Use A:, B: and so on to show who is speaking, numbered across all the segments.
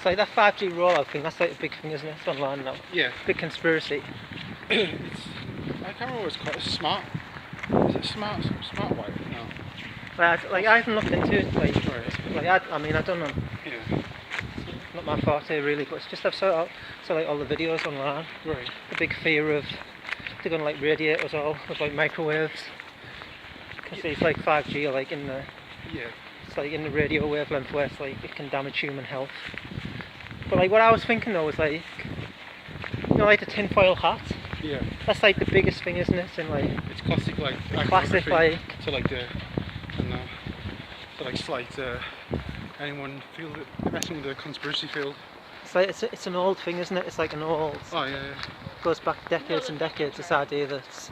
A: It's like that 5G rollout thing, that's like a big thing, isn't it? It's online now.
B: Yeah.
A: Big conspiracy.
B: I can't remember what it's called. It's smart. Is it smart wire? No.
A: Like I haven't looked into it. I mean, I don't know.
B: Yeah.
A: It's not my forte really, but it's just I've saw like all the videos online.
B: Right.
A: The big fear of they're gonna like radiate us all with like microwaves. Because it's like 5G, or like in the.
B: Yeah.
A: It's like in the radio wavelength where it's like it can damage human health. But like what I was thinking though was like, you know, like the tinfoil hat.
B: Yeah.
A: That's like the biggest thing, isn't it? In like.
B: It's classic like.
A: Classic like.
B: To like the. I don't know. To like slight anyone feel that messing with the conspiracy field.
A: It's like it's an old thing, isn't it? It's like an old.
B: Oh yeah.
A: Goes back decades and decades. This idea that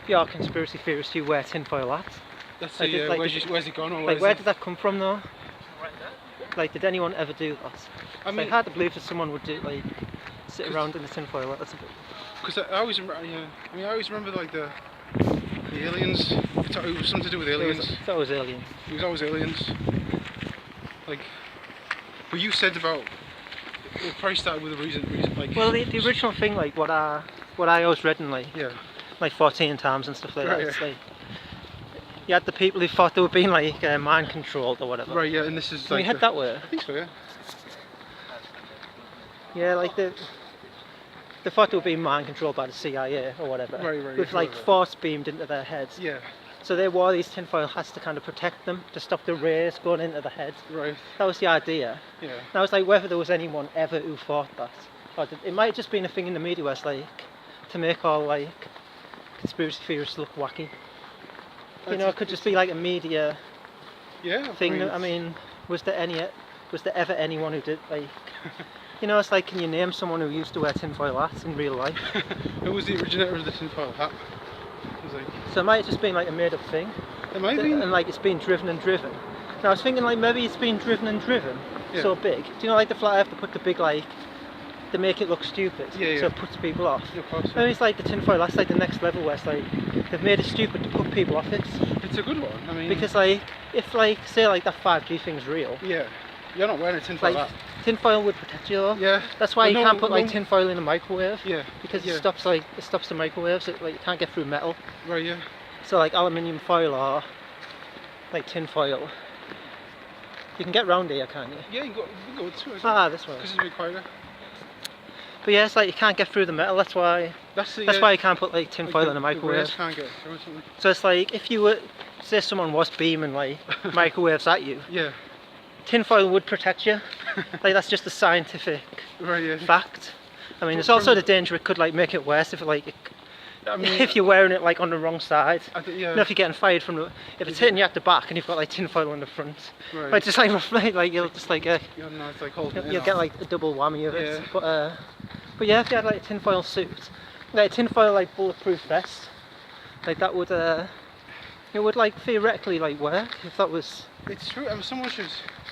A: if you are a conspiracy theorist, you wear tinfoil hats.
B: That's
A: like,
B: the,
A: like
B: where's it gone? Or
A: like where did that come from though? Like did anyone ever do that?
B: I mean,
A: it's like hard to believe that someone would do like sit around in a tinfoil hat. That's a bit.
B: Because I always remember, yeah. I mean, I always remember like the aliens. It was something to do with aliens.
A: It was aliens.
B: It was always aliens. Like, what you said about it probably started with a reason like.
A: Well, the original thing, like what I always read in like.
B: Yeah.
A: Like 14 times and stuff like that.
B: Right,
A: It's
B: yeah.
A: like you had the people who thought they were being like mind controlled or whatever.
B: Right, yeah, and this is
A: Can
B: like.
A: we head that way?
B: I think so, yeah.
A: Yeah, like they thought they were being mind controlled by the CIA or whatever.
B: Right.
A: With like force beamed into their heads.
B: Yeah.
A: So they wore these tinfoil hats to kind of protect them, to stop the rays going into the head.
B: Right.
A: That was the idea.
B: Yeah.
A: Now it's like whether there was anyone ever who thought that. Or it might have just been a thing in the media where it's like to make all like conspiracy theorists look wacky. You know, it could just be like a media thing. I mean, was there ever anyone who did like? You know, it's like, can you name someone who used to wear tinfoil hats in real life?
B: Who was the originator of the tinfoil hat? It was like.
A: So it might have just been like a made-up thing.
B: It might be.
A: And like it's been driven and driven. Now I was thinking like maybe it's been driven and driven so big. Do you know like the flat earth, to put the big like. To make it look stupid, so it puts people off.
B: Yeah, of course,
A: Maybe it's like the tinfoil, that's like the next level where it's like they've made it stupid to put people off it.
B: It's a good one. I mean,
A: because like if like say like that 5G thing's real.
B: Yeah, you're not wearing a tinfoil
A: like,
B: hat.
A: Tinfoil would protect you though.
B: Yeah.
A: That's why you can't put like tinfoil in a microwave.
B: Yeah.
A: Because it stops the microwaves. It like you can't get through metal.
B: Right. Yeah.
A: So like aluminium foil or like tinfoil. You can get round here, can't you?
B: Yeah, you can go to it.
A: This way.
B: Because it's a bit quieter.
A: But yeah, it's like you can't get through the metal. That's why you can't put like tinfoil in a microwave.
B: Can't get through something.
A: So it's like if you were, say someone was beaming like microwaves at you.
B: Yeah.
A: Tinfoil would protect you. Like that's just a scientific fact. I mean, there's also the danger it could like make it worse if it, like. If you're wearing it like on the wrong side, you know, if you're getting fired from the, if it's hitting you at the back and you've got like tinfoil on the front, like just like you'll just like you'll get like a double whammy of it. But yeah, if you had like a tinfoil suit, like a tinfoil like bulletproof vest, like that would it would like theoretically like work if that was.
B: It's true. I mean, someone should.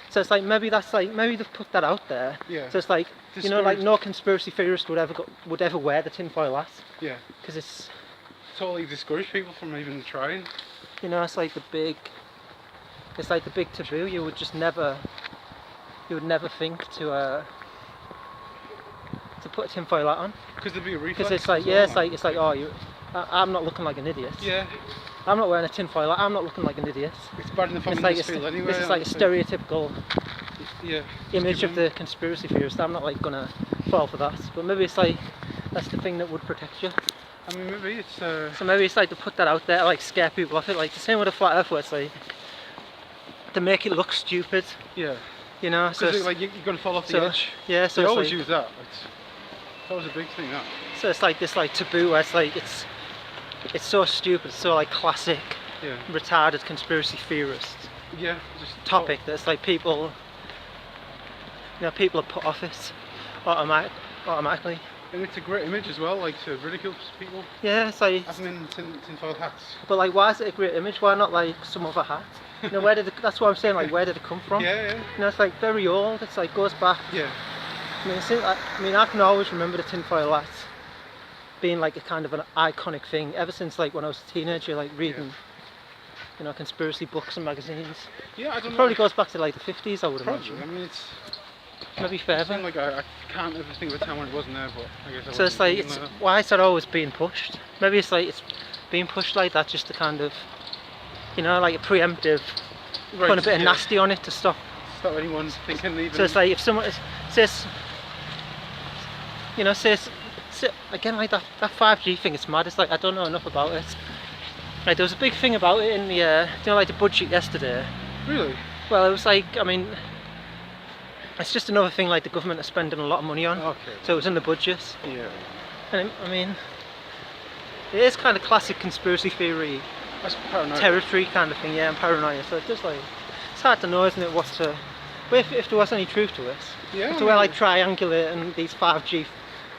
A: So it's like maybe they've put that out there.
B: Yeah.
A: So it's like you know, like no conspiracy theorist would ever wear the tinfoil hat.
B: Yeah.
A: Because it's
B: totally discourage people from even trying.
A: You know, it's like the big taboo. You would never think to put a tinfoil hat on.
B: Because there'd be a reflex.
A: Because it's like it's like I'm not looking like an idiot.
B: Yeah.
A: I'm not wearing a tinfoil hat. I'm not looking like an idiot.
B: It's bad enough I'm in this field anyway.
A: This is like a stereotypical image of the conspiracy theorist. I'm not like gonna fall for that. But maybe it's like that's the thing that would protect you.
B: I mean, maybe it's.
A: So maybe it's like to put that out there, like scare people off it. Like the same with a flat earth, where it's like to make it look stupid.
B: Yeah.
A: You know, so
B: like you're gonna fall off the edge.
A: Yeah. So
B: they
A: it's
B: always
A: like,
B: use that. That was a big thing. That.
A: So it's like this like taboo where it's like it's so stupid, it's so like classic, retarded conspiracy theorist.
B: Yeah.
A: Topic that's like people. You know, people are put off it automatically.
B: And it's a great image as well, like to ridicule people.
A: Yeah, it's like.
B: Having in tinfoil hats.
A: But like, why is it a great image? Why not like some other hat? You know, that's what I'm saying. Like, where did it come from?
B: Yeah.
A: You know, it's like very old. It's like goes back.
B: Yeah.
A: I mean, I can always remember the tinfoil hat being like a kind of an iconic thing ever since like when I was a teenager, like reading, you know, conspiracy books and magazines.
B: Yeah, I don't know.
A: It probably goes back to like the 50s, I would imagine.
B: I mean, it's.
A: maybe further.
B: Like I can't ever think of a time when it wasn't there, but I guess.
A: So it's like why is that always being pushed? Maybe it's like it's being pushed like that just to kind of, you know, like a preemptive, put a bit of nasty on it to stop
B: anyone's thinking even.
A: So it's like if someone says, you know, says again like that 5G thing, it's mad. It's like I don't know enough about it. Like there was a big thing about it in the, you know, like the budget yesterday.
B: Really?
A: Well, it was like, I mean, it's just another thing like the government are spending a lot of money on.
B: Okay.
A: So it was in the budget.
B: Yeah.
A: And I mean, it is kind of classic conspiracy theory.
B: That's paranoia.
A: Territory kind of thing, yeah, and paranoia. So it's just like, it's hard to know, isn't it, what to, but if there was any truth to it.
B: Yeah.
A: To where like triangulate and these 5G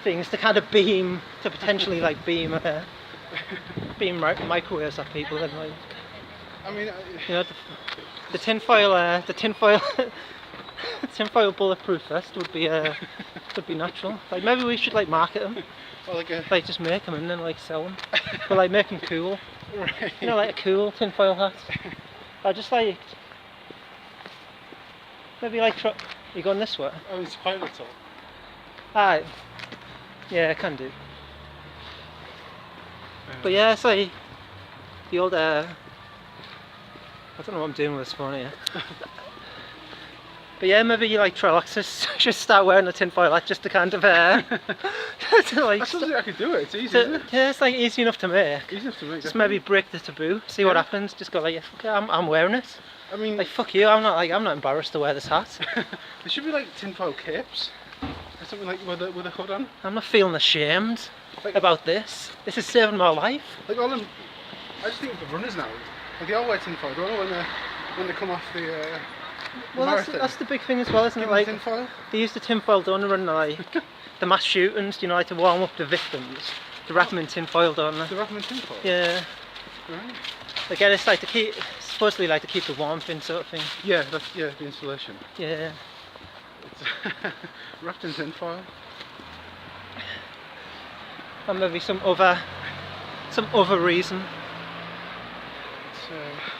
A: things to kind of beam, to potentially like beam microwaves at people and like,
B: I mean,
A: you know, the tinfoil bulletproof vest would be natural. Like maybe we should like market them,
B: or
A: like just make them and then like sell them, but like make them cool.
B: Right.
A: You know, like a cool tinfoil hat. I just like maybe like you going this way?
B: Oh, it's quite little.
A: Aye. Yeah, I can do. But yeah, it's like the old I don't know what I'm doing with this phone here. But yeah, maybe you like Trelaxis, just start wearing a tinfoil hat just to kind of to like,
B: that's something I could do it, it's easy, isn't it?
A: Yeah, it's like easy enough to make.
B: Easy enough to make,
A: just maybe break the taboo, see what happens, just go like, yeah, fuck it, I'm wearing it.
B: I mean,
A: like fuck you, I'm not embarrassed to wear this hat.
B: There should be like tinfoil capes, or something like with a hood on.
A: I'm not feeling ashamed about this. This is saving my life.
B: Like all them, I just think of the runners now. Like they all wear tinfoil, don't they, when they come off the
A: well, that's the big thing as well, isn't it? Like
B: tinfoil?
A: They use the tinfoil doner and like the mass shootings, you know, like to warm up the victims. They wrap them in tinfoil, don't they?
B: They wrap them in tinfoil?
A: Yeah.
B: Right.
A: Again, it's like to keep, supposedly like to keep the warmth in, sort of thing.
B: Yeah, that's the insulation.
A: Yeah.
B: It's wrapped in tinfoil.
A: And maybe some other reason.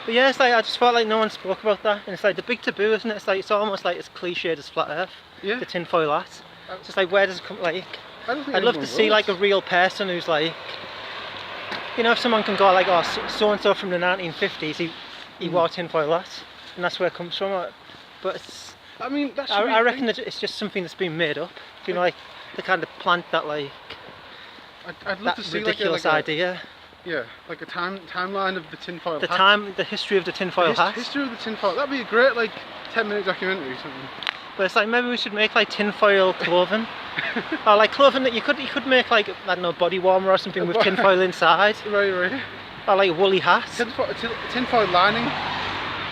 A: But yeah, it's like I just felt like no one spoke about that, and it's like the big taboo, isn't it? It's like it's almost like as cliched as flat Earth. Yeah. The tinfoil hat. It's just like where does it come? Like I'd love to see like a real person who's like, you know, if someone can go like, oh, so and so from the 1950s, he wore tinfoil hat, and that's where it comes from. But it's,
B: I mean, that's
A: I reckon that it's just something that's been made up. You know, like the kind of plant that like.
B: I'd love to see
A: ridiculous idea.
B: Yeah, like a timeline of the tinfoil
A: hat. The history of the tinfoil hat.
B: History of the tinfoil. That'd be a great like 10-minute documentary or something.
A: But it's like maybe we should make like tinfoil clothing, or like clothing that you could make like, I don't know, body warmer or something with tinfoil inside.
B: Right.
A: Or like a woolly hat.
B: Tinfoil lining.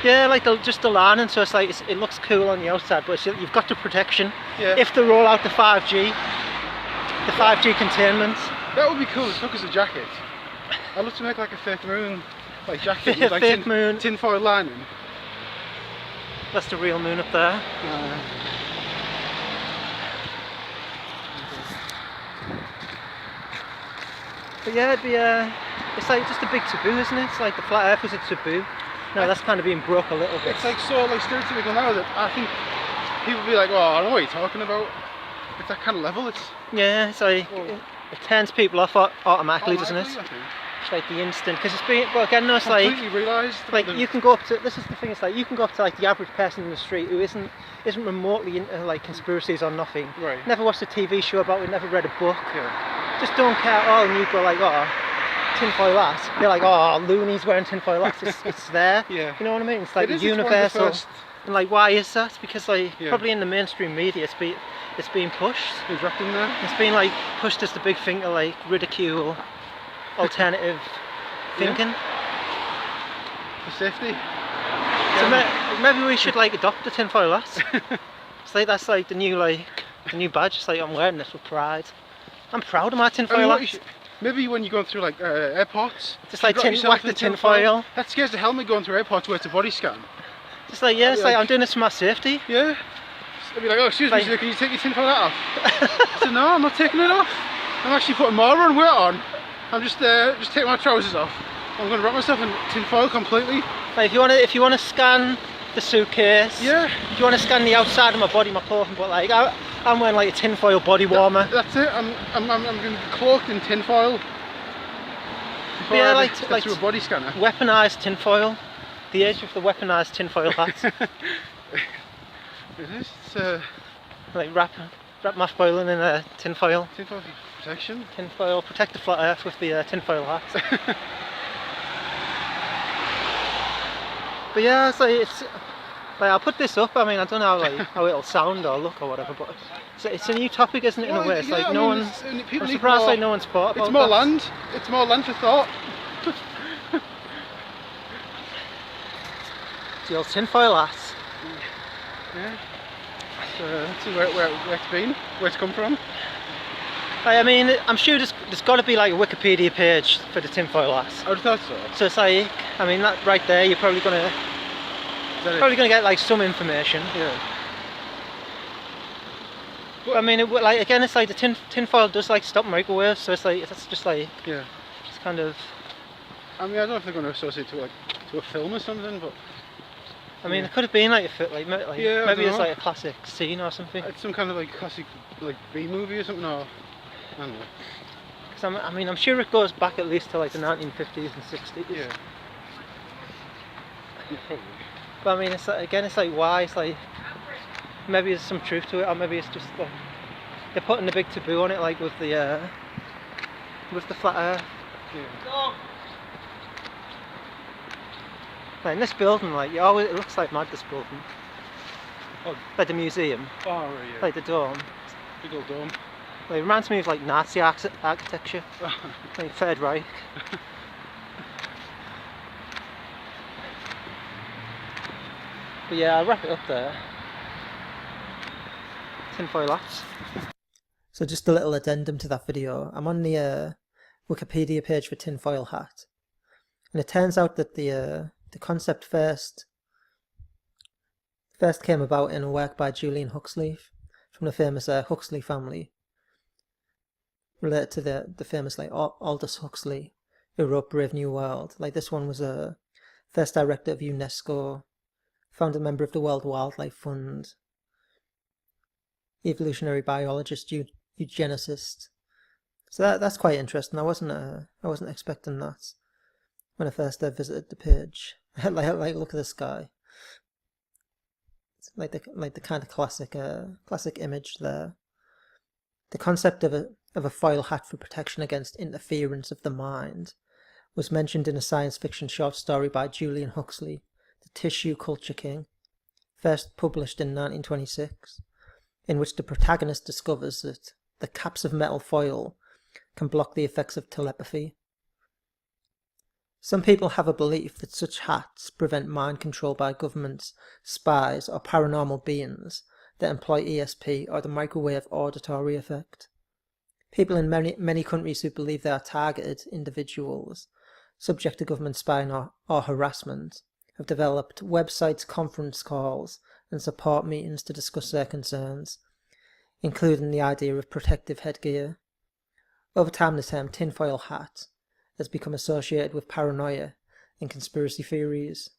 A: Yeah, like just the lining, so it's like it looks cool on the outside, but you've got the protection.
B: Yeah.
A: If they roll out the 5G containment.
B: That would be cool. As look as a jacket. I'd love to make like a fake moon, like jacket with like tinfoil lining.
A: That's the real moon up there. But yeah, it'd be it's like just a big taboo, isn't it? It's like the flat Earth is a taboo. No, that's kind of being broke a little bit.
B: It's like so like stereotypical now that I think people would be like, oh, I don't know what you're talking about. It's that kind of level.
A: Yeah, it's like it turns people off automatically, doesn't it? It's like the instant, because it's been, but again, no, it's like
B: completely realised.
A: Like you can go up to, this is the thing, it's like you can go up to like the average person in the street who isn't remotely into like conspiracies or nothing.
B: Right.
A: Never watched a TV show about it, never read a book.
B: Yeah.
A: Just don't care at all, and you go like, oh, tinfoil hat. They're like, oh, loonies wearing tinfoil hats. It's there.
B: Yeah.
A: You know what I mean? It's like universal. And like, why is that? Because like
B: yeah.
A: probably in the mainstream media, it's being pushed.
B: It's wrapped in there.
A: It's been like pushed as the big thing to like ridicule alternative thinking.
B: For safety.
A: So maybe we should like adopt the tinfoil hat. It's like that's like the new badge. It's like I'm wearing this with pride. I'm proud of my tinfoil hat.
B: Maybe when you're going through like airports,
A: just like whack the tinfoil.
B: That scares the helmet going through airports where it's a body scan.
A: Just like, yeah, it's like I'm doing this for my safety.
B: Yeah. I'd be like, oh, excuse me, can you take your tinfoil hat off? I said, no, I'm not taking it off. I'm actually putting more on weight on. I'm just taking my trousers off. I'm going to wrap myself in tinfoil completely.
A: Like if you want to scan the suitcase.
B: Yeah.
A: If you want to scan the outside of my body, my clothing, but like I'm wearing like a tinfoil body warmer.
B: That's it. I'm going to be cloaked in tinfoil. Before
A: yeah,
B: I get through a body scanner.
A: Weaponised tinfoil. The age of the weaponised tinfoil hat.
B: It is.
A: Like wrap mash boiling in a tinfoil.
B: Tinfoil for protection.
A: Tinfoil, protect the flat earth with the tinfoil hat. But yeah, it's like I'll put this up. I mean, I don't know how it'll sound or look or whatever, but it's a new topic, isn't it? In a way, it's like no one's. I'm surprised like no one's thought about.
B: It's more land. It's more land for thought.
A: It's the old tinfoil hat.
B: Yeah. So let's see where it's been, where it's come from.
A: I mean, I'm sure there's got to be like a Wikipedia page for the tinfoil hat.
B: I would have thought so.
A: So it's like, I mean, that right there, you're probably gonna get like some information.
B: Yeah.
A: But I mean, like again, it's like the tinfoil does like stop microwaves, so it's like that's just like it's kind of.
B: I mean, I don't know if they're going to associate to a film or something, but.
A: I mean, it could have been like maybe it's like a classic scene or something.
B: It's some kind of like classic like B movie or something, or I don't know.
A: Because I mean, I'm sure it goes back at least to like the 1950s and 60s.
B: Yeah.
A: But I mean, it's like, again, it's like why? It's like maybe there's some truth to it, or maybe it's just like they're putting the big taboo on it, like with the flat earth.
B: Yeah.
A: Like in this building, like it looks like mad. This building, like the museum,
B: oh right, yeah.
A: like the dome.
B: Big old dome.
A: Like, it reminds me of like Nazi architecture, like Third Reich. But yeah, I'll wrap it up there. Tinfoil hats. So just a little addendum to that video. I'm on the Wikipedia page for tinfoil hat, and it turns out that the concept first came about in a work by Julian Huxley from the famous Huxley family, related to the famous like Aldous Huxley, who wrote Brave New World. Like this one was a first director of UNESCO, founded member of the World Wildlife Fund, evolutionary biologist, eugenicist. So that's quite interesting. I wasn't expecting that when I first visited the page. like look at this guy. It's like the kind of classic image there. The concept of a foil hat for protection against interference of the mind was mentioned in a science fiction short story by Julian Huxley, The Tissue Culture King, first published in 1926, in which the protagonist discovers that the caps of metal foil can block the effects of telepathy. Some people have a belief that such hats prevent mind control by governments, spies, or paranormal beings that employ ESP or the microwave auditory effect. People in many countries who believe they are targeted individuals, subject to government spying or harassment, have developed websites, conference calls, and support meetings to discuss their concerns, including the idea of protective headgear. Over time, the term tinfoil hat has become associated with paranoia and conspiracy theories.